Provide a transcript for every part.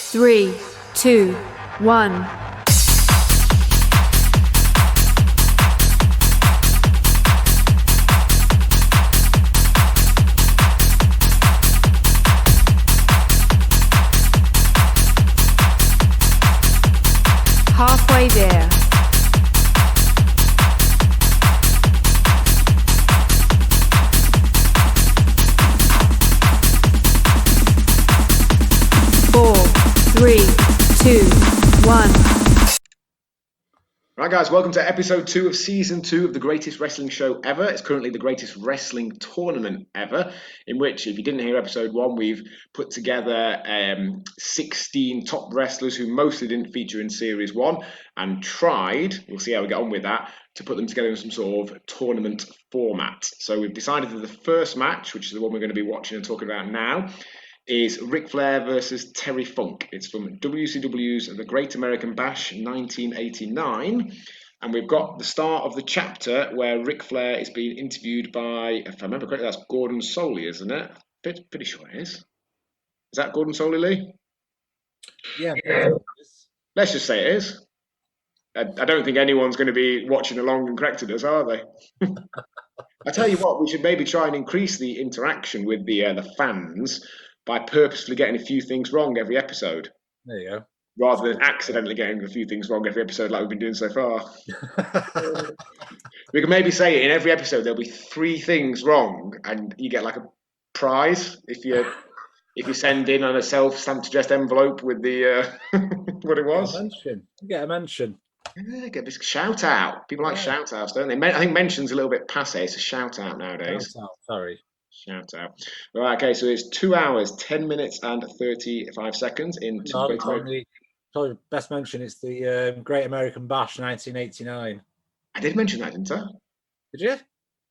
3, 2, 1. Halfway there. Four, 3, 2, 1. Right, guys, welcome to episode 2 of season 2 of the greatest wrestling show ever. It's currently the greatest wrestling tournament ever, in which, if you didn't hear episode 1, we've put together 16 top wrestlers who mostly didn't feature in series 1 and tried, we'll see how we get on with that, to put them together in some sort of tournament format. So we've decided that the first match, which is the one we're going to be watching and talking about now, is Ric Flair versus Terry Funk. It's from WCW's The Great American Bash 1989. And we've got the start of the chapter where Ric Flair is being interviewed by, if I remember correctly, that's Gordon Soley, isn't it? Pretty sure it is. Is that Gordon Soley, Lee? Yeah. Let's just say it is. I don't think anyone's going to be watching along and correcting us, are they? I tell you what, we should maybe try and increase the interaction with the fans by purposefully getting a few things wrong every episode. There you go. Rather than accidentally getting a few things wrong every episode like we've been doing so far. We can maybe say in every episode there'll be 3 things wrong and you get like a prize if you send in on a self-stamped addressed envelope with the what it was. Get a mention. Yeah, get this shout out. People like shout outs, don't they? I think mention's a little bit passe. It's a shout out nowadays. Shout out, sorry. Shout out. Right, okay, so it's 2 hours, 10 minutes and 35 seconds in Probably best mention, it's the Great American Bash 1989. I did mention that, didn't I? Did you?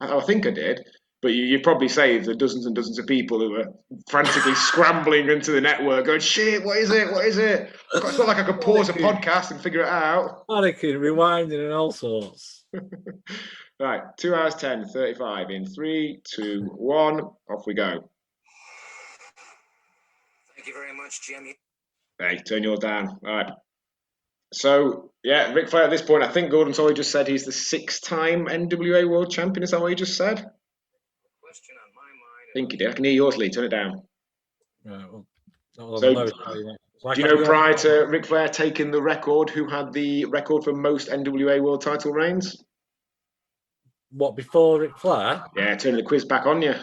I think I did. But you probably saved the dozens and dozens of people who were frantically scrambling into the network going, shit, what is it? What is it? It's not like I could pause a podcast and figure it out. Panicking, rewinding and all sorts. Right, 2 hours, 10, 35 in 3, 2, 1. Off we go. Thank you very much, Jim. Hey, turn yours down. All right. So, yeah, Ric Flair at this point, I think Gordon Soley just said he's the 6-time NWA World Champion. Is that what he just said? Question on my mind. I think he did. I can hear yours, Lee. Turn it down. Right, well, do you know prior to Ric Flair taking the record, who had the record for most NWA World Title reigns? What, before Ric Flair? Yeah, turning the quiz back on you.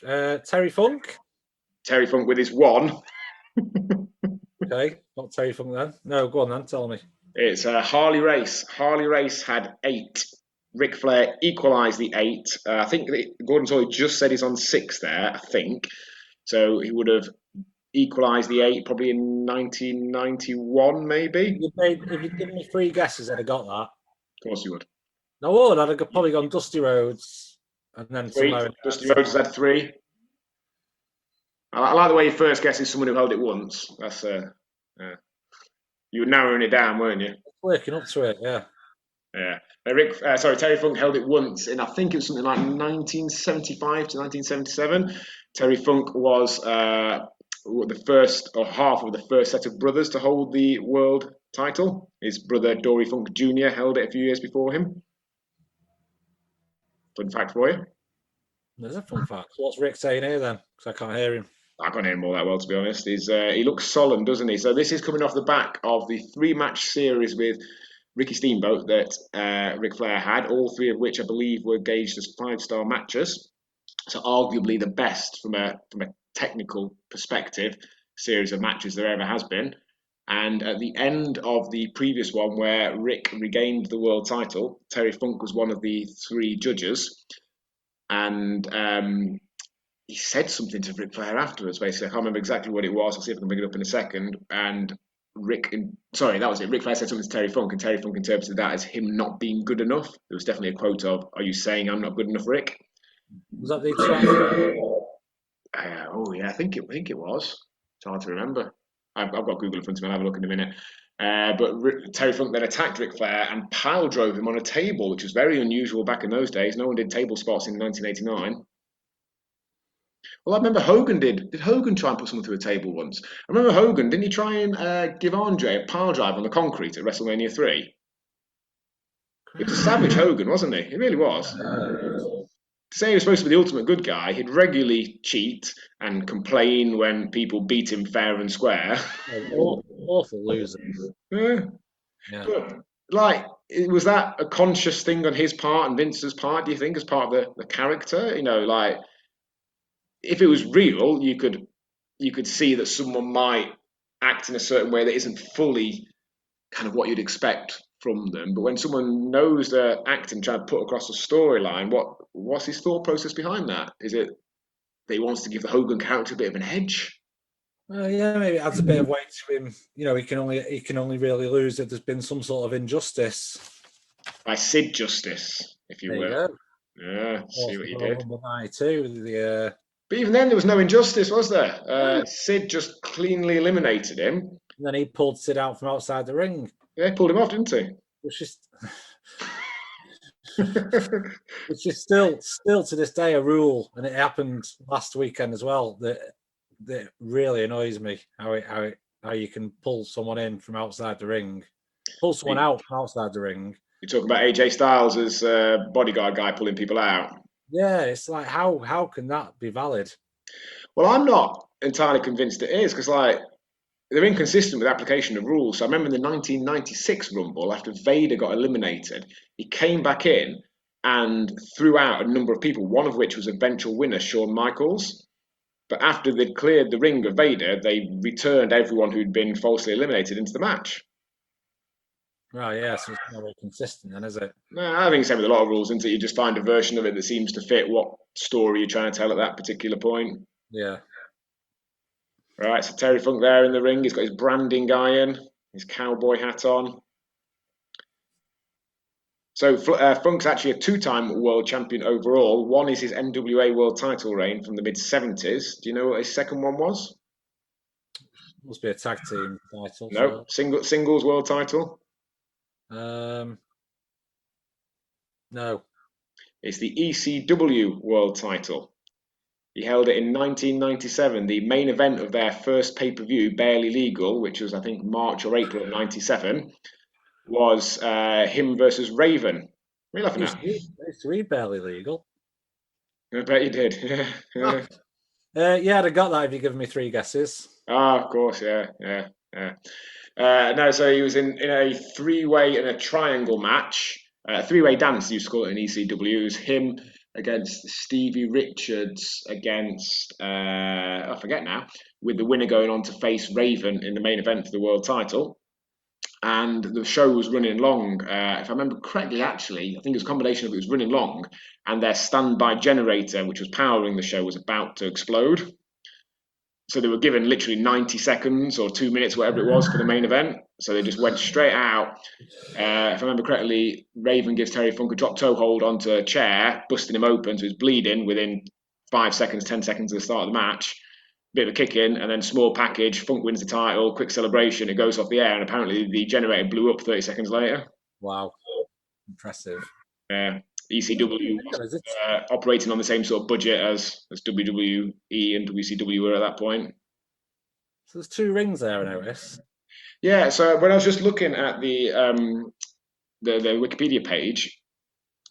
Terry Funk? Terry Funk with his 1. Okay, not Terry Funk then. No, go on then, tell me. It's Harley Race. Harley Race had 8. Ric Flair equalised the 8. I think Gordon Soley just said he's on 6 there, I think. So he would have equalised the 8 probably in 1991, maybe. If you'd given me 3 guesses, I'd have got that. Of course you would. No, I would. I'd have probably gone Dusty Rhodes. And then 3. Dusty Rhodes has had 3. I like the way you first guess is someone who held it once. That's you were narrowing it down, weren't you? Working up to it, yeah. Yeah. Terry Funk held it once in, I think it was something like 1975 to 1977. Terry Funk was the first or half of the first set of brothers to hold the world title. His brother Dory Funk Jr. held it a few years before him. Fun fact for you. There's a fun fact. So what's Rick saying here then? Because I can't hear him. I can't hear him all that well, to be honest. He looks solemn, doesn't he? So this is coming off the back of the 3-match series with Ricky Steamboat that Ric Flair had, all 3 of which I believe were gauged as 5-star matches. So arguably the best from a technical perspective series of matches there ever has been. And at the end of the previous one, where Rick regained the world title, Terry Funk was one of the 3 judges. And he said something to Ric Flair afterwards, basically. I can't remember exactly what it was. I'll see if I can bring it up in a second. And that was it. Ric Flair said something to Terry Funk, and Terry Funk interpreted that as him not being good enough. There was definitely a quote of, "Are you saying I'm not good enough, Rick?" Was that the I think it was. It's hard to remember. I've got Google in front of me. I'll have a look in a minute. But Terry Funk then attacked Ric Flair and pile drove him on a table, which was very unusual back in those days. No one did table spots in 1989. Well, I remember Hogan did. Did Hogan try and put someone through a table once? I remember Hogan, didn't he try and give Andre a pile drive on the concrete at WrestleMania 3? He was a savage, Hogan, wasn't he? He really was. To say he was supposed to be the ultimate good guy, he'd regularly cheat and complain when people beat him fair and square. Awful loser. Yeah. Yeah. But, like, was that a conscious thing on his part and Vince's part, do you think, as part of the character? You know, like, if it was real, you could see that someone might act in a certain way that isn't fully kind of what you'd expect from them. But when someone knows they're acting, trying to put across a storyline, what's his thought process behind that? Is it that he wants to give the Hogan character a bit of an edge? Yeah, maybe it adds a bit of weight to him. You know, he can only really lose if there's been some sort of injustice. By Sid Justice, if you There you will. go. Yeah, see what you did. Rumble 92, the But even then, there was no injustice, was there? Sid just cleanly eliminated him. and then he pulled Sid out from outside the ring, Yeah, pulled him off, didn't he? which is which is still to this day a rule, and it happened last weekend as well. That really annoys me how you can pull someone in from outside the ring, pull someone out from outside the ring. You talk about AJ Styles as bodyguard guy pulling people out. Yeah, it's like how can that be valid? Well, I'm not entirely convinced it is because, like, they're inconsistent with application of rules. So I remember in the 1996 Rumble, after Vader got eliminated, he came back in and threw out a number of people, one of which was eventual winner Shawn Michaels. But after they'd cleared the ring of Vader, they returned everyone who'd been falsely eliminated into the match. Right, yeah, so it's not very consistent then, is it? No, I think it's same with a lot of rules, isn't it? You just find a version of it that seems to fit what story you're trying to tell at that particular point. Yeah. Right, so Terry Funk there in the ring. He's got his branding iron, his cowboy hat on. So Funk's actually a two-time world champion overall. One is his NWA world title reign from the mid-70s. Do you know what his second one was? Must be a tag team title. No, singles world title. No. It's the ECW world title. He held it in 1997. The main event of their first pay-per-view, Barely Legal, which was I think March or April of '97, was him versus Raven. What are you laughing at? It's really barely legal. I bet you did. Yeah. Yeah, I'd have got that if you given me three guesses. Ah, of course, yeah. No, so he was in a three-way and a triangle match, a three-way dance, you used to call it in ECW. It was him against Stevie Richards against, I forget now, with the winner going on to face Raven in the main event for the world title. And the show was running long. If I remember correctly, actually, I think it was a combination of it was running long, and their standby generator, which was powering the show, was about to explode. So they were given literally 90 seconds or 2 minutes, whatever it was, for the main event. So they just went straight out. If I remember correctly, Raven gives Terry Funk a drop toe hold onto a chair, busting him open, so he's bleeding within 5 seconds, 10 seconds of the start of the match. Bit of a kick in, and then small package. Funk wins the title, quick celebration. It goes off the air, and apparently the generator blew up 30 seconds later. Wow, impressive. ECW was operating on the same sort of budget as WWE and WCW were at that point. So there's two rings there, I notice. Yeah, so when I was just looking at the Wikipedia page,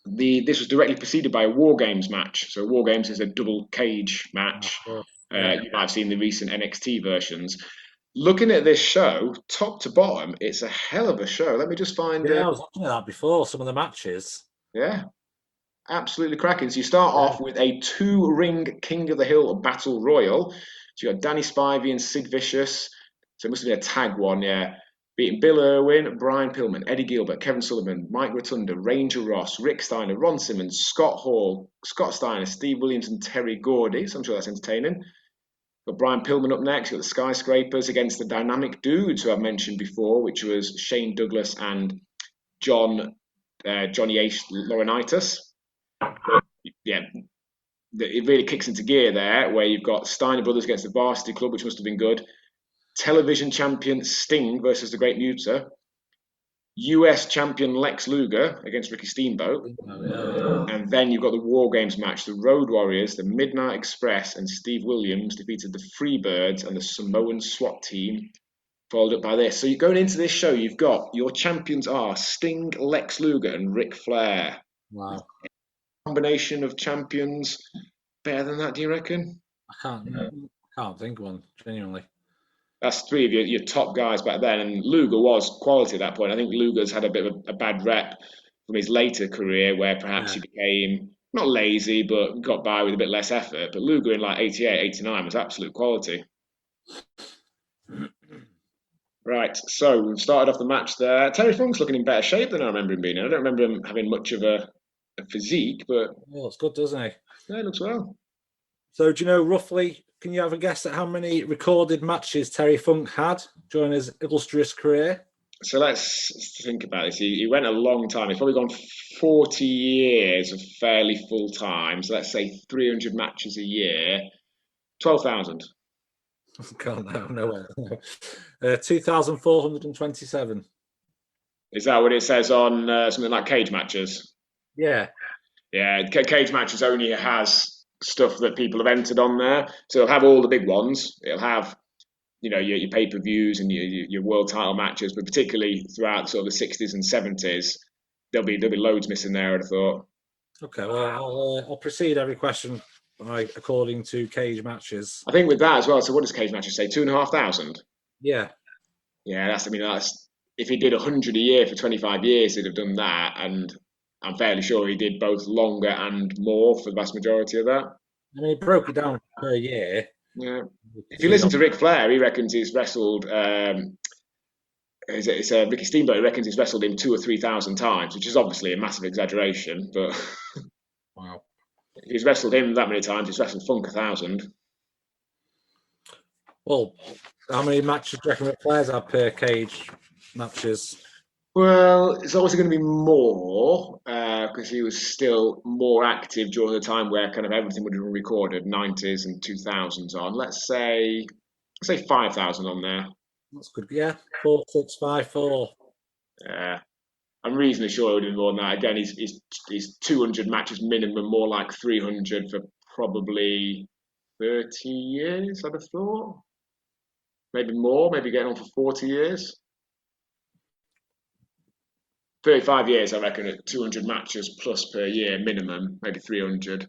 this was directly preceded by a War Games match. So War Games is a double cage match. You might have seen the recent NXT versions. Looking at this show, top to bottom, it's a hell of a show. Let me just find. Yeah, I was looking at that before. Some of the matches. Yeah, absolutely cracking. So you start off with a two-ring King of the Hill battle royal. So you got Danny Spivey and Sid Vicious. So it must have been a tag one, yeah. Beating Bill Irwin, Brian Pillman, Eddie Gilbert, Kevin Sullivan, Mike Rotunda, Ranger Ross, Rick Steiner, Ron Simmons, Scott Hall, Scott Steiner, Steve Williams, and Terry Gordy. So I'm sure that's entertaining. Got Brian Pillman up next. Got the Skyscrapers against the Dynamic Dudes, who I've mentioned before, which was Shane Douglas and Johnny Ace Laurinaitis. Yeah, it really kicks into gear there, where you've got Steiner Brothers against the Varsity Club, which must have been good. Television champion Sting versus the Great Muta. US champion Lex Luger against Ricky Steamboat. Oh, yeah. And then you've got the War Games match. The Road Warriors, the Midnight Express, and Steve Williams defeated the Freebirds and the Samoan SWAT team, followed up by this. So you're going into this show, you've got your champions are Sting, Lex Luger, and Ric Flair. Wow. Combination of champions better than that, do you reckon? I can't think of one, genuinely. That's three of your top guys back then, and Luger was quality at that point. I think Luger's had a bit of a bad rep from his later career, where perhaps he became not lazy, but got by with a bit less effort. But Luger in like 88, 89 was absolute quality. Right, so we've started off the match there. Terry Funk's looking in better shape than I remember him being in. I don't remember him having much of a physique, but Well, it's good, doesn't he? yeah, he looks well. So, do you know roughly, can you have a guess at how many recorded matches Terry Funk had during his illustrious career? So let's think about this. He went a long time. He's probably gone 40 years of fairly full time. So let's say 300 matches a year. 12,000. God, no. 2,427. Is that what it says on something like cage matches? Yeah. Yeah, cage matches only has stuff that people have entered on there. So it'll have all the big ones. It'll have, your pay-per-views and your world title matches, but particularly throughout sort of the 60s and 70s, there'll be loads missing there, I'd have thought. Okay, well, I'll proceed every question according to cage matches. I think with that as well, so what does cage matches say? 2,500? Yeah. Yeah, that's if he did 100 a year for 25 years, he'd have done that, and I'm fairly sure he did both longer and more for the vast majority of that. I mean, he broke it down per year. Yeah. If you listen to Ric Flair, he reckons he's wrestled. It's Ricky Steamboat. He reckons he's wrestled him 2,000 or 3,000 times, which is obviously a massive exaggeration. But Wow. if he's wrestled him that many times, he's wrestled Funk 1,000. Well, how many matches do you reckon Ric Flair's had per cage matches? Well, it's obviously going to be more because he was still more active during the time where kind of everything would have been recorded, 90s and 2000s on. Let's say 5,000 on there. That's good. Yeah, 4,654. Yeah, I'm reasonably sure it would have been more than that. Again, he's 200 matches minimum, more like 300 for probably 30 years, I'd have thought. Maybe more, maybe getting on for 40 years. 35 years, I reckon, at 200 matches plus per year minimum, maybe 300.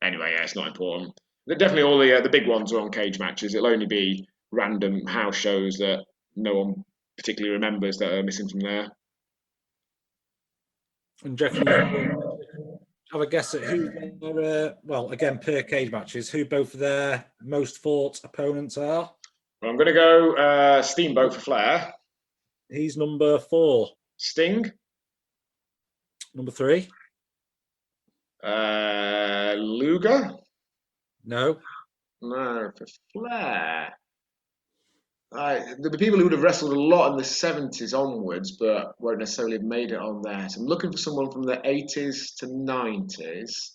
Anyway, yeah, it's not important. Definitely all the big ones are on cage matches. It'll only be random house shows that no one particularly remembers that are missing from there. And do you reckon you have a guess at who, well, again, per cage matches, who both of their most fought opponents are? Well, I'm going to go Steamboat for Flair. He's number 4. Sting. Number 3. Luger. No. No, for Flair. There'll be people who would have wrestled a lot in the 70s onwards, but won't necessarily have made it on there. So I'm looking for someone from the 80s to 90s.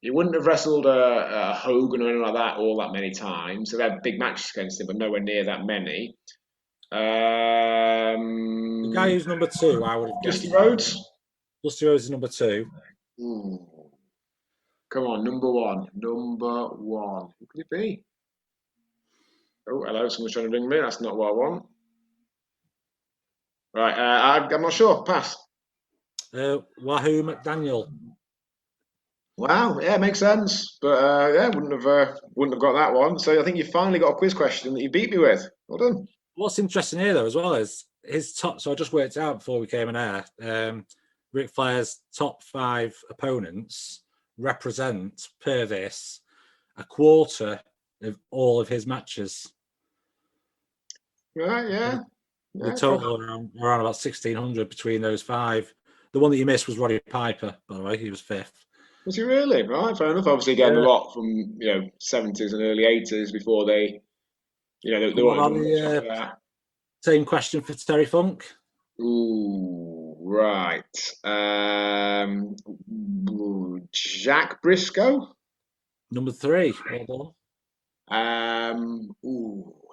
He wouldn't have wrestled a Hogan or anything like that all that many times. So they had big matches against him, but nowhere near that many. The guy who's number 2, I would have guessed. Dusty Rhodes? Dusty Rhodes is number 2. Ooh. Come on, number 1. Number 1. Who could it be? Oh, hello, someone's trying to ring me. That's not what I want. Right, I'm not sure. Pass. Wahoo McDaniel. Wow, yeah, makes sense. But yeah, wouldn't have got that one. So I think you finally got a quiz question that you beat me with. Well done. What's interesting here, though, as well, is his top. So I just worked out before we came in air. Ric Flair's top 5 opponents represent, per this, a quarter of all of his matches. Right, yeah. The total around about 1,600 between those 5. The one that you missed was Roddy Piper, by the way. He was 5th. Was he really? Right, fair enough. Obviously, getting a lot from 70s and early 80s before they wanted same question for Terry Funk. Ooh, right. Jack Briscoe. Number 3. Well done.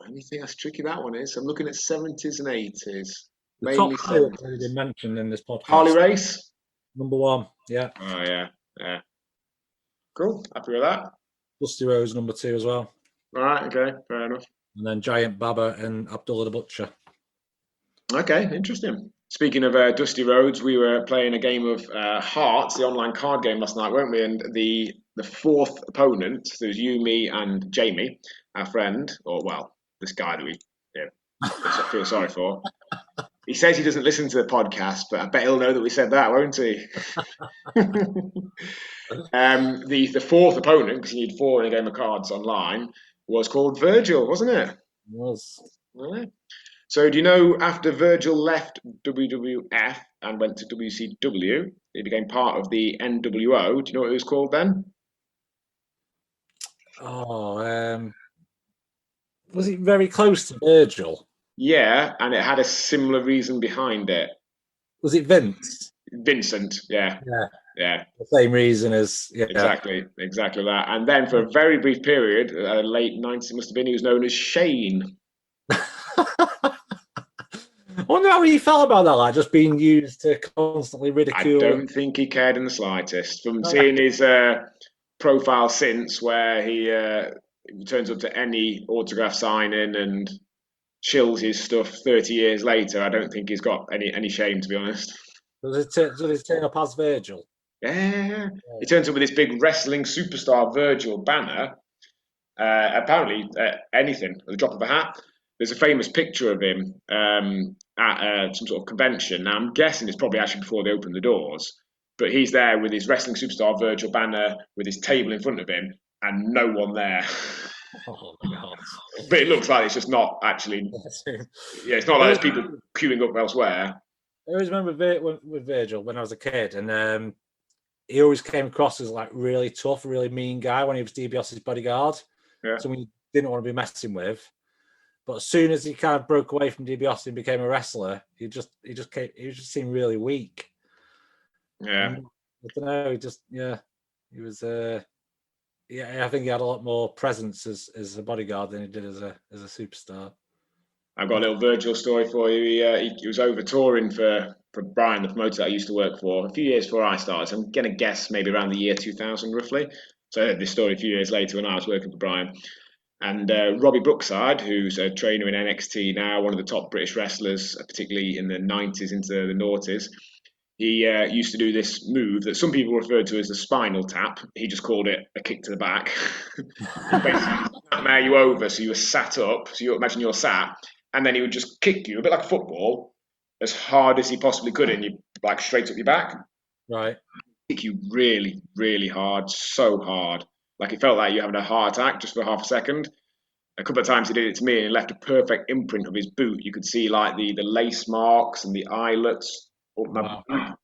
Let me think. That's tricky. That one is. I'm looking at 70s and 80s. The mainly top two have sent. already been mentioned in this podcast. Harley race. Number 1, yeah. Oh yeah, yeah. Cool. Happy with that. Dusty Rhodes, number 2 as well. All right. Okay. Fair enough. And then Giant Baba and Abdullah the Butcher. Okay. Interesting. Speaking of Dusty Rhodes, we were playing a game of Hearts, the online card game last night, weren't we? And the fourth opponent, there was you, me, and Jamie, our friend, or well, this guy that we feel sorry for. He says he doesn't listen to the podcast, but I bet he'll know that we said that, won't he? The fourth opponent, because you need 4 in a game of cards online, was called Virgil, wasn't it? It was. Yeah. So do you know after Virgil left WWF and went to WCW, he became part of the NWO. Do you know what it was called then? Oh, was it very close to Virgil? Yeah, and it had a similar reason behind it. Was it Vince? Vincent, yeah. The same reason as Exactly that. And then for a very brief period, late 90s must have been, he was known as Shane. I wonder how he felt about that, like just being used to constantly ridicule. I don't think he cared in the slightest. From seeing his profile since, where he turns up to any autograph signing and chills his stuff 30 years later, I don't think he's got any shame, to be honest. Does it turn up as Virgil? Yeah. He turns up with this big wrestling superstar Virgil banner. Apparently, anything at the drop of a hat. There's a famous picture of him at some sort of convention. Now, I'm guessing it's probably actually before they opened the doors, but he's there with his wrestling superstar Virgil banner with his table in front of him and no one there. Oh my God. But it looks like it's just not actually. Yeah, it's not like there's people queuing up elsewhere. I always remember with Virgil when I was a kid, and he always came across as like really tough, really mean guy when he was DiBiase's bodyguard. Yeah. Someone you didn't want to be messing with. But as soon as he kind of broke away from DiBiase and became a wrestler, he just seemed really weak. Yeah. And I don't know. He was. I think he had a lot more presence as a bodyguard than he did as a superstar. I've got a little Virgil story for you. He was over touring for Brian, the promoter that I used to work for, a few years before I started. So I'm going to guess maybe around the year 2000, roughly. So I heard this story a few years later when I was working for Brian. And Robbie Brookside, who's a trainer in NXT now, one of the top British wrestlers, particularly in the 90s into the noughties, he used to do this move that some people referred to as the spinal tap. He just called it a kick to the back. Basically, snap you over so you were sat up. So you imagine you're sat, and then he would just kick you a bit like a football, as hard as he possibly could, and you like straight up your back. Right. Kick you really, really hard, so hard. Like it felt like you were having a heart attack just for half a second. A couple of times he did it to me and he left a perfect imprint of his boot. You could see like the lace marks and the eyelets up my boot.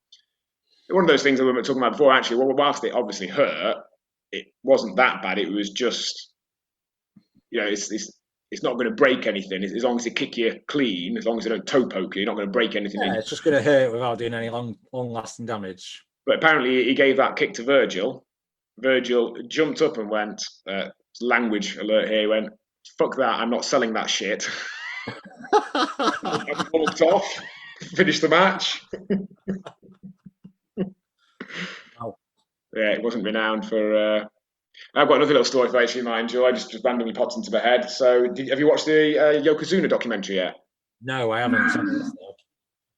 One of those things that we were talking about before, actually, well, whilst it obviously hurt, it wasn't that bad. It was just, it's not going to break anything. As long as they kick you clean, as long as they don't toe poke you, you're not going to break anything. Yeah, it's just going to hurt without doing any long-lasting damage. But apparently he gave that kick to Virgil. Virgil jumped up and went, language alert here, he went, fuck that, I'm not selling that shit. And walked off, finished the match. Wow. Yeah, it wasn't renowned for... I've got another little story for you might enjoy, just randomly popped into my head. So, have you watched the Yokozuna documentary yet? No, I haven't.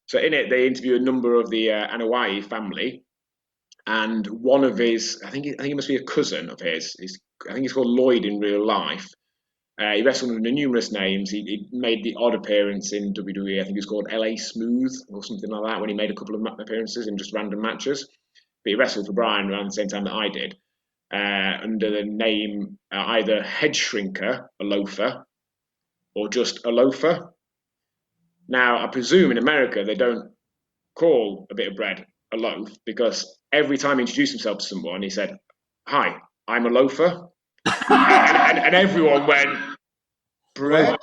So in it, they interview a number of the Anoa'i family, and one of his, I think he must be a cousin of his. I think he's called Lloyd in real life. He wrestled under numerous names. He made the odd appearance in WWE. I think he was called LA Smooth or something like that when he made a couple of appearances in just random matches. But he wrestled for Brian around the same time that I did, under the name either Head Shrinker, a loafer, or just a loafer. Now, I presume in America they don't call a bit of bread a loaf, because every time he introduced himself to someone, he said, "Hi, I'm a loafer." and everyone went, "Bread?"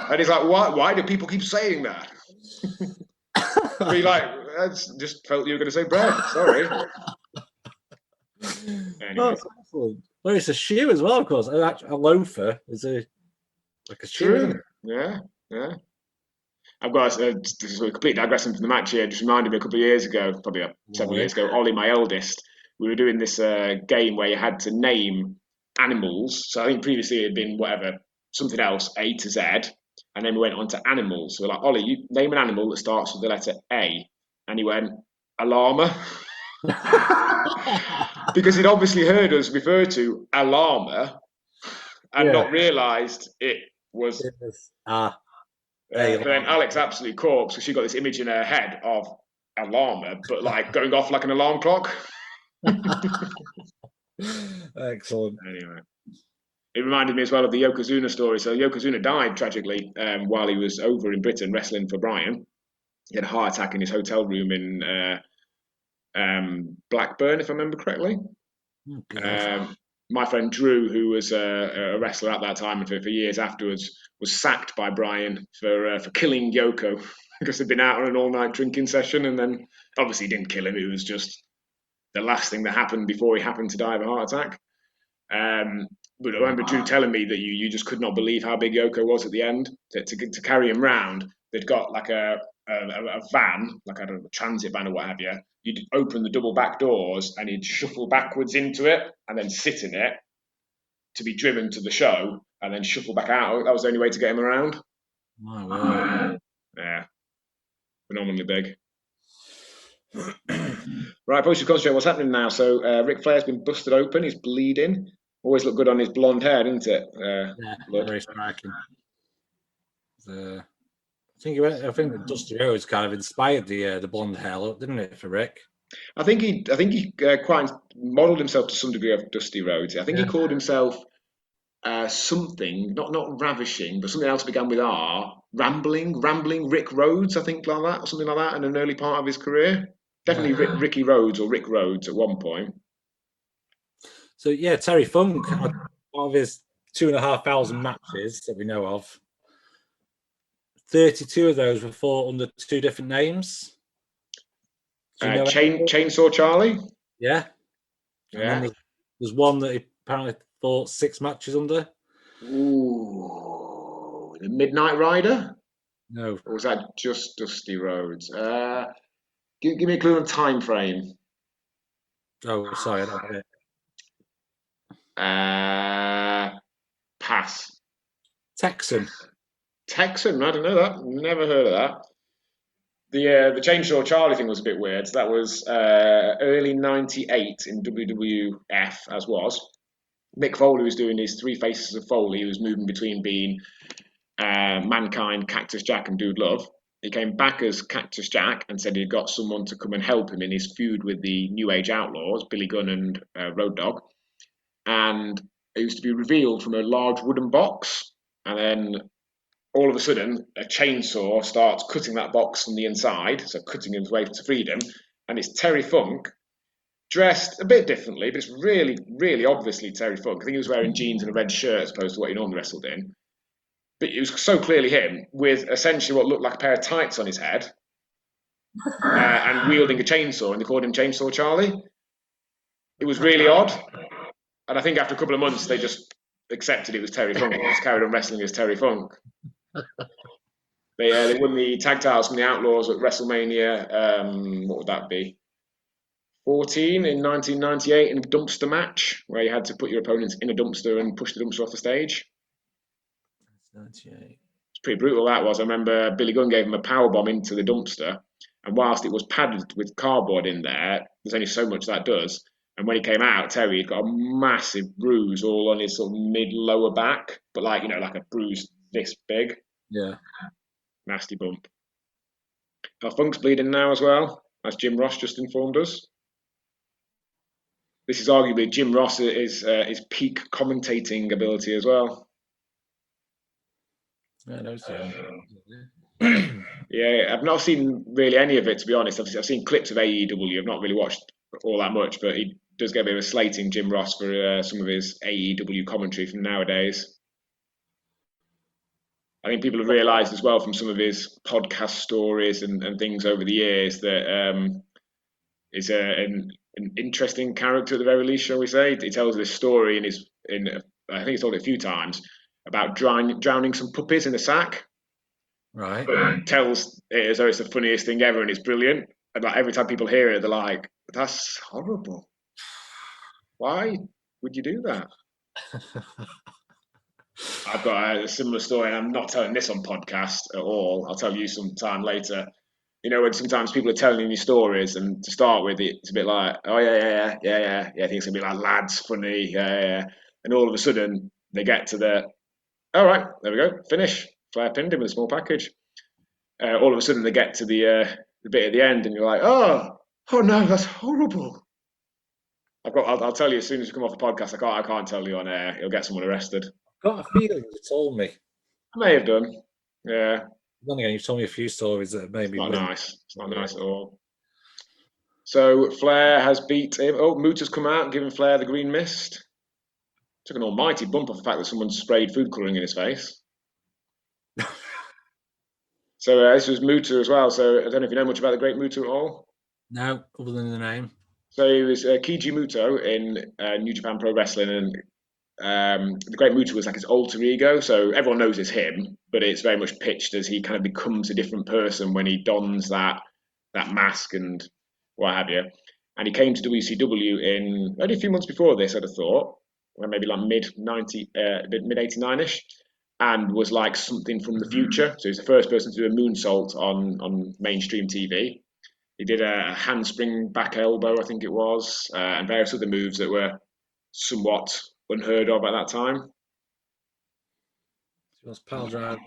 And he's like, why do people keep saying that? Be like, I just felt you were going to say bread. Sorry. Anyway. Well, it's a shoe as well, of course. A loafer is like a shoe. True. Yeah. I've got this is a complete digression from the match here. Just reminded me a couple of years ago, probably several years ago. Ollie, my eldest, we were doing this game where you had to name animals. So I think previously it had been whatever something else, A to Z, and then we went on to animals. So we're like, Ollie, you name an animal that starts with the letter A, and he went a llama. Because he'd obviously heard us refer to a llama and not realised it was. But then Alex absolutely corpse because she got this image in her head of a llama, but like going off like an alarm clock. Excellent. Anyway, it reminded me as well of the Yokozuna story. So Yokozuna died tragically while he was over in Britain wrestling for Bryan. He had a heart attack in his hotel room in Blackburn, if I remember correctly. My friend Drew, who was a wrestler at that time and for years afterwards, was sacked by Bryan for killing Yoko because they'd been out on an all-night drinking session, and then obviously he didn't kill him. It was just the last thing that happened before he happened to die of a heart attack. But I remember Drew telling me that you just could not believe how big Yoko was at the end. To carry him round, they'd got like a van, like a transit van or what have you. You'd open the double back doors and he'd shuffle backwards into it and then sit in it to be driven to the show and then shuffle back out. That was the only way to get him around. My word. Yeah. Phenomenally big. Right, I suppose you concentrate on what's happening now. So Ric Flair's been busted open. He's bleeding. Always look good on his blonde hair, doesn't it? Very striking. I think Dusty Rhodes kind of inspired the blonde hair look, didn't it, for Rick? I think he quite modelled himself to some degree of Dusty Rhodes. I think he called himself something, not ravishing, but something else began with R. Rambling Rick Rhodes, I think, like that, or something like that, in an early part of his career. Definitely Ricky Rhodes or Rick Rhodes at one point. So yeah, Terry Funk, out of his 2,500 matches that we know of, 32 of those were fought under two different names. Chainsaw Charlie? Yeah. Yeah. There's one that he apparently fought 6 matches under. Ooh. The Midnight Rider? No. Or was that just Dusty Rhodes? Give me a clue on time frame. Oh, sorry, I don't get it. Pass. Texan, I don't know that. Never heard of that. The Chainsaw Charlie thing was a bit weird. So that was early '98 in WWF, as was. Mick Foley was doing his 3 Faces of Foley. He was moving between being Mankind, Cactus Jack, and Dude Love. He came back as Cactus Jack and said he'd got someone to come and help him in his feud with the New Age Outlaws, Billy Gunn and Road Dogg. And it used to be revealed from a large wooden box, and then all of a sudden a chainsaw starts cutting that box from the inside, so cutting his way to freedom, and it's Terry Funk, dressed a bit differently, but it's really, really obviously Terry Funk. I think he was wearing jeans and a red shirt as opposed to what he normally wrestled in. But it was so clearly him, with essentially what looked like a pair of tights on his head, and wielding a chainsaw, and they called him Chainsaw Charlie. It was really odd. And I think after a couple of months, they just accepted it was Terry Funk and just carried on wrestling as Terry Funk. They won the tag titles from the Outlaws at WrestleMania, what would that be? 14 in 1998 in a dumpster match where you had to put your opponents in a dumpster and push the dumpster off the stage. 98. It's pretty brutal, that was. I remember Billy Gunn gave him a powerbomb into the dumpster, and whilst it was padded with cardboard in there, there's only so much that does. And when he came out, Terry had got a massive bruise all on his sort of mid-lower back, but like a bruise this big. Yeah. Nasty bump. Funk's bleeding now as well, as Jim Ross just informed us. This is arguably Jim Ross's peak commentating ability as well. Yeah, Yeah, I've not seen really any of it, to be honest. I've seen clips of AEW. I've not really watched all that much, but he does get a bit of a slating, Jim Ross, for some of his AEW commentary from nowadays. I think people have realised as well from some of his podcast stories and things over the years that is an interesting character at the very least, shall we say. He tells this story I think he's told it a few times, about drowning some puppies in a sack. Right. but tells it as though it's the funniest thing ever and it's brilliant. And like every time people hear it, they're like, "That's horrible. Why would you do that?" I've got a similar story, and I'm not telling this on podcast at all. I'll tell you sometime later. You know, when sometimes people are telling you stories, and to start with, it's a bit like, "Oh yeah." I think it's gonna be like lads, funny, yeah. And all of a sudden, they get to the, "All right, there we go, finish." Flair pinned him with a small package. All of a sudden, they get to the bit at the end, and you're like, "Oh no, that's horrible." I'll tell you as soon as you come off the podcast. I can't tell you on air. You'll get someone arrested. Got a feeling you told me. I may have done. Yeah, Then again, you've told me a few stories that it's maybe not will. nice. It's not nice at all. So Flair has beat him. Oh, Muta's come out, giving Flair the green mist. Took an almighty bump off the fact that someone sprayed food colouring in his face. So this was Muta as well. So I don't know if you know much about the Great Muta at all. No, other than the name. So he was Keiji Muto in New Japan Pro Wrestling, and the Great Muta was like his alter ego. So everyone knows it's him, but it's very much pitched as he kind of becomes a different person when he dons that mask and what have you. And he came to WCW in only a few months before this, I'd have thought, maybe like mid '89ish, and was like something from the future. So he's the first person to do a moonsault on mainstream TV. He did a handspring back elbow, I think it was, and various other moves that were somewhat unheard of at that time. It was Pal Driver.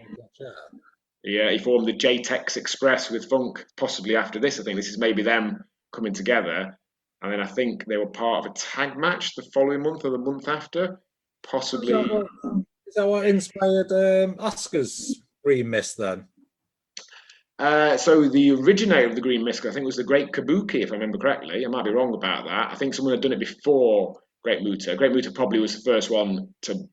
Yeah, he formed the JTEX Express with Funk, possibly after this. I think this is maybe them coming together. And then I think they were part of a tag match the following month or the month after. Possibly. Is that what inspired Asuka's green mist then? So the originator of the Green Mist, I think, was the Great Kabuki, if I remember correctly. I might be wrong about that. I think someone had done it before Great Muta. Great Muta probably was the first one to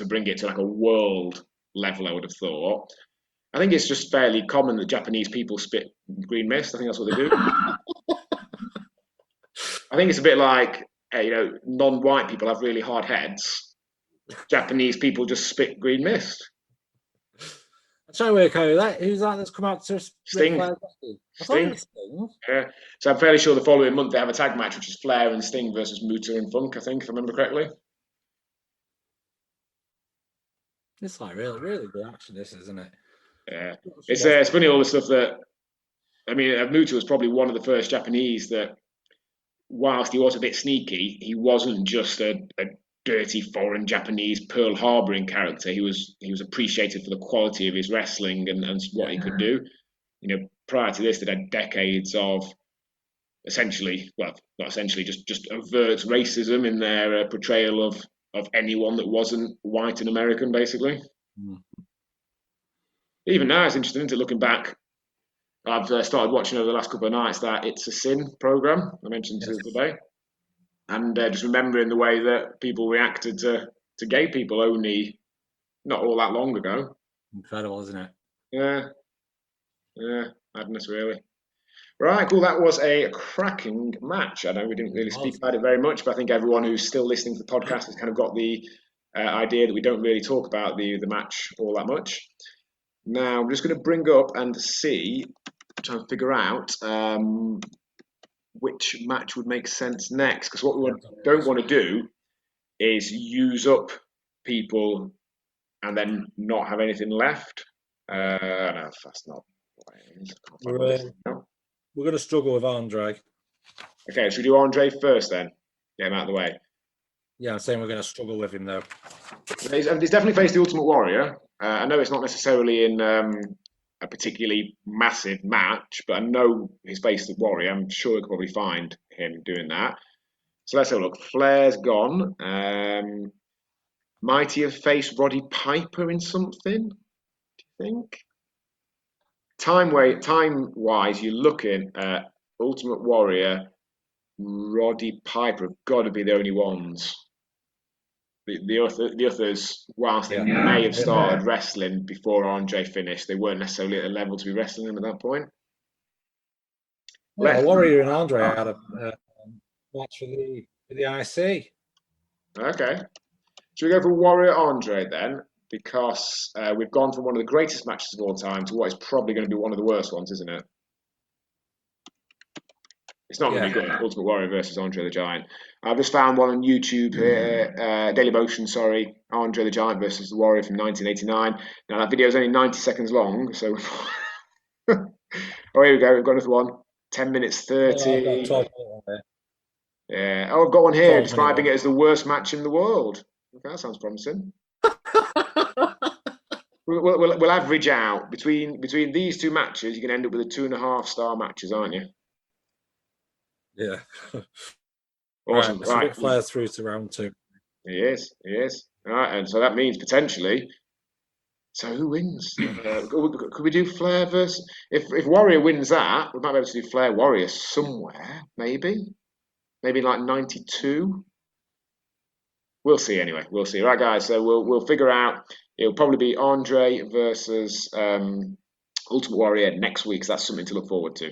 bring it to like a world level, I would have thought. I think it's just fairly common that Japanese people spit green mist. I think that's what they do. I think it's a bit like, non-white people have really hard heads. Japanese people just spit green mist. I'm trying to work out that. Who's that that's come out to Sting. Ric Flair? Sting. Sting. Yeah. So I'm fairly sure the following month they have a tag match, which is Flair and Sting versus Muta and Funk, I think, if I remember correctly. It's like really, really good action, this, isn't it? Yeah. It's funny all the stuff that, I mean, Muta was probably one of the first Japanese that, whilst he was a bit sneaky, he wasn't just a dirty foreign Japanese Pearl Harboring character. He was appreciated for the quality of his wrestling and what he could do. Prior to this, they'd had decades of essentially, well, not essentially, just overt racism in their portrayal of anyone that wasn't white and American, basically. Mm. Even now, it's interesting to looking back. I've started watching over the last couple of nights that It's a Sin program I mentioned today, and just remembering the way that people reacted to gay people only not all that long ago. Incredible, isn't it? Yeah, madness, really. Right, cool. That was a cracking match. I know we didn't really speak about it very much, but I think everyone who's still listening to the podcast has kind of got the idea that we don't really talk about the match all that much. Now, I'm just going to bring up and try and figure out which match would make sense next. Because what we don't want to do is use up people and then not have anything left. No, that's not what it is. We're going to struggle with Andre. Okay, should we do Andre first then? Get him out of the way. Yeah, I'm saying we're going to struggle with him though. He's definitely faced the Ultimate Warrior. I know it's not necessarily in a particularly massive match, but I know he's faced the Warrior. I'm sure we could probably find him doing that. So let's have a look. Flair's gone. Might he have faced Roddy Piper in something? Do you think? Time-wise, you're looking at Ultimate Warrior, Roddy Piper have got to be the only ones. The others, whilst they may have started wrestling before Andre finished, they weren't necessarily at a level to be wrestling them at that point. Well, Warrior and Andre had a match for the IC. Okay. Should we go for Warrior Andre then? because we've gone from one of the greatest matches of all time to what is probably going to be one of the worst ones, isn't it? It's not going to be good. Ultimate Warrior versus Andre the Giant. I've just found one on YouTube here, Daily Motion, sorry, Andre the Giant versus the Warrior from 1989. Now that video is only 90 seconds long, so oh, here we go. We've got another one. 10 minutes 30. Oh, I've got 12 minutes there. Yeah. Oh, I've got one here 12 describing minute it as the worst match in the world. Okay, that sounds promising. We'll average out between these two matches. You can end up with a 2.5-star matches, aren't you? Yeah. Awesome. So Right. Ric Flair through to round 2. He is. All right, and so that means potentially. So who wins? Could we do Flair versus? If Warrior wins that, we might be able to do Flair Warrior somewhere. Maybe like 92. We'll see anyway. We'll see. Right, guys. So we'll figure out. It'll probably be Andre versus Ultimate Warrior next week. So that's something to look forward to.